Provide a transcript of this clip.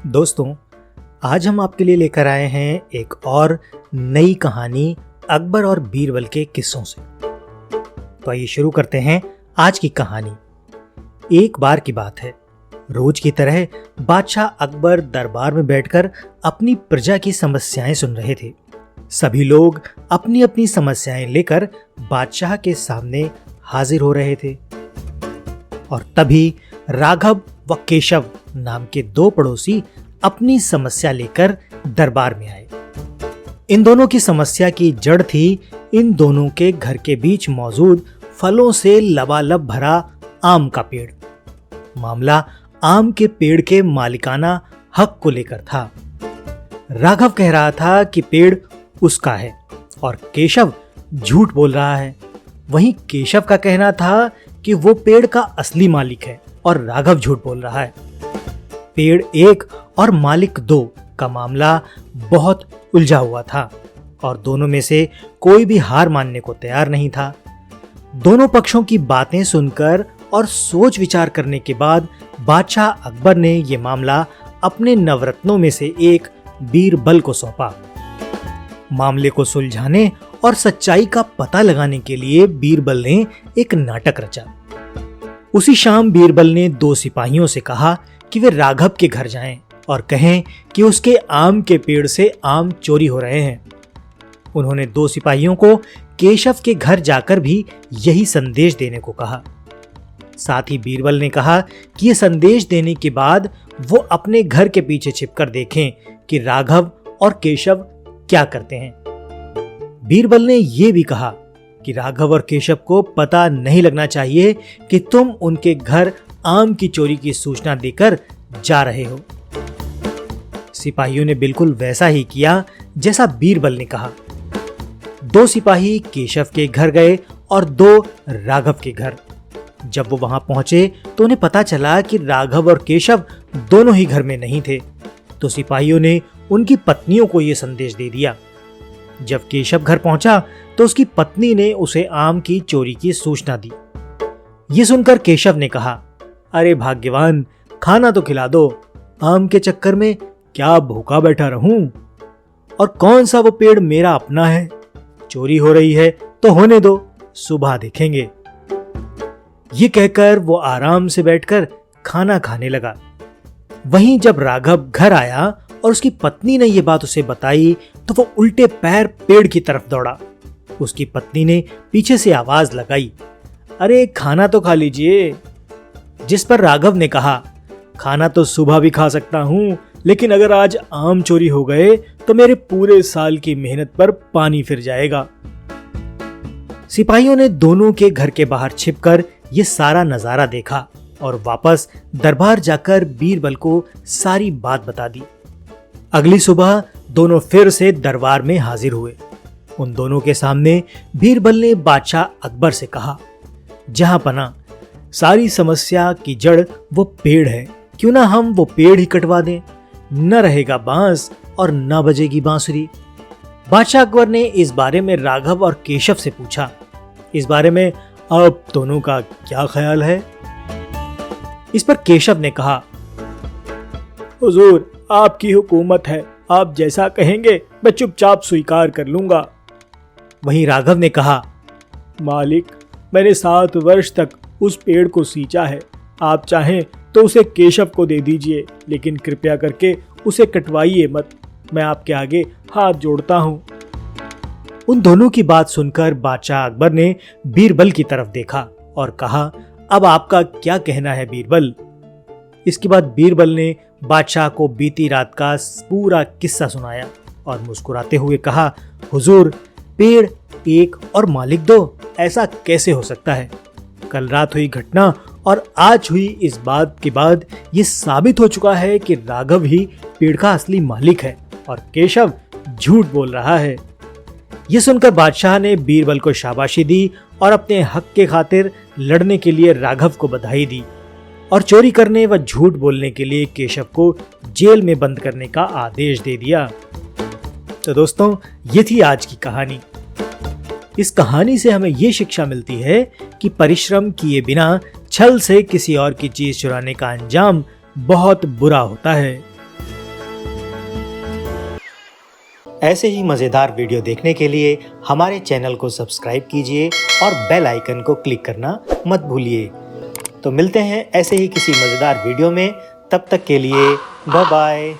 दोस्तों, आज हम आपके लिए लेकर आए हैं एक और नई कहानी अकबर और बीरबल के किस्सों से। तो आइए शुरू करते हैं आज की कहानी। एक बार की बात है, रोज की तरह बादशाह अकबर दरबार में बैठकर अपनी प्रजा की समस्याएं सुन रहे थे। सभी लोग अपनी अपनी समस्याएं लेकर बादशाह के सामने हाजिर हो रहे थे और तभी राघव व केशव नाम के दो पड़ोसी अपनी समस्या लेकर दरबार में आए। इन दोनों की समस्या की जड़ थी इन दोनों के घर के बीच मौजूद फलों से लबालब भरा आम का पेड़। मामला आम के पेड़ के मालिकाना हक को लेकर था। राघव कह रहा था कि पेड़ उसका है और केशव झूठ बोल रहा है। वहीं केशव का कहना था कि वो पेड़ का असली मालिक है और राघव झूठ बोल रहा है। पेड़ एक और मालिक दो का मामला बहुत उलझा हुआ था और दोनों में से कोई भी हार मानने को तैयार नहीं था। दोनों पक्षों की बातें सुनकर और सोच विचार करने के बाद बादशाह अकबर ने यह मामला अपने नवरत्नों में से एक बीरबल को सौंपा। मामले को सुलझाने और सच्चाई का पता लगाने के लिए बीरबल ने एक नाटक रचा। उसी शाम बीरबल ने दो सिपाहियों से कहा कि वे राघव के घर जाएं और कहें कि उसके आम के पेड़ से आम चोरी हो रहे हैं। उन्होंने दो सिपाहियों को केशव के घर जाकर भी यही संदेश देने को कहा। साथ ही बीरबल ने कहा कि यह संदेश देने के बाद वो अपने घर के पीछे छिपकर देखें कि राघव और केशव क्या करते हैं। बीरबल ने यह भी कहा कि राघव और केशव को पता नहीं लगना चाहिए कि तुम उनके घर आम की चोरी की सूचना देकर जा रहे हो। सिपाहियों ने बिल्कुल वैसा ही किया जैसा बीरबल ने कहा। दो सिपाही केशव के घर गए और दो राघव के घर। जब वो वहां पहुंचे तो उन्हें पता चला कि राघव और केशव दोनों ही घर में नहीं थे। तो सिपाहियों ने उनकी पत्नियों को यह संदेश दे दिया। जब केशव घर पहुंचा तो उसकी पत्नी ने उसे आम की चोरी की सूचना दी। ये सुनकर केशव ने कहा, अरे भाग्यवान, खाना तो खिला दो, आम के चक्कर में क्या भूखा बैठा रहूं? और कौन सा वो पेड़ मेरा अपना है? चोरी हो रही है तो होने दो, सुबह देखेंगे। ये कहकर वो आराम से बैठकर खाना खाने लगा। वहीं जब राघव घर आया और उसकी पत्नी ने यह बात उसे बताई तो वो उल्टे पैर पेड़ की तरफ दौड़ा। उसकी पत्नी ने पीछे से आवाज लगाई, अरे खाना तो खा लीजिए। जिस पर राघव ने कहा, खाना तो सुबह भी खा सकता हूं, लेकिन अगर आज आम चोरी हो गए तो मेरे पूरे साल की मेहनत पर पानी फिर जाएगा। सिपाहियों ने दोनों के घर के बाहर छिपकर यह सारा नजारा देखा और वापस दरबार जाकर बीरबल को सारी बात बता दी। अगली सुबह दोनों फिर से दरबार में हाजिर हुए। उन दोनों के सामने बीरबल ने बादशाह अकबर से कहा, जहां पना, सारी समस्या की जड़ वो पेड़ है। क्यों ना हम वो पेड़ ही कटवा दें? न रहेगा बांस और न बजेगी बांसुरी। बादशाह अकबर ने इस बारे में राघव और केशव से पूछा। इस बारे में आप दोनों का क्या ख्याल है? इस पर केशव ने कहा, हुजूर, आपकी हुकूमत है, आप जैसा कहेंगे मैं चुपचाप स्वीकार कर लूंगा। वहीं राघव ने कहा, मालिक, मैंने 7 वर्ष तक उस पेड़ को सींचा है। आप चाहें तो उसे केशव को दे दीजिए, लेकिन कृपया करके उसे कटवाइए मत। मैं आपके आगे हाथ जोड़ता हूं। उन दोनों की बात सुनकर बादशाह अकबर ने बीरबल की तरफ देखा और कहा, अब आपका क्या कहना है बीरबल? इसके बाद बीरबल ने बादशाह को बीती रात का पूरा किस्सा सुनाया और मुस्कुराते हुए कहा, हुजूर, पेड़ एक और मालिक दो, ऐसा कैसे हो सकता है? कल रात हुई घटना और आज हुई इस बात के बाद ये साबित हो चुका है कि राघव ही पेड़ का असली मालिक है और केशव झूठ बोल रहा है। ये सुनकर बादशाह ने बीरबल को शाबाशी दी और अपने हक के खातिर लड़ने के लिए राघव को बधाई दी और चोरी करने व झूठ बोलने के लिए केशव को जेल में बंद करने का आदेश दे दिया। तो दोस्तों, ये थी आज की कहानी। इस कहानी से हमें ये शिक्षा मिलती है कि परिश्रम किए बिना छल से किसी और की चीज चुराने का अंजाम बहुत बुरा होता है। ऐसे ही मज़ेदार वीडियो देखने के लिए हमारे चैनल को सब्सक्राइब कीजिए और बेल आइकन को क्लिक करना मत भूलिए। तो मिलते हैं ऐसे ही किसी मज़ेदार वीडियो में, तब तक के लिए बाय बाय।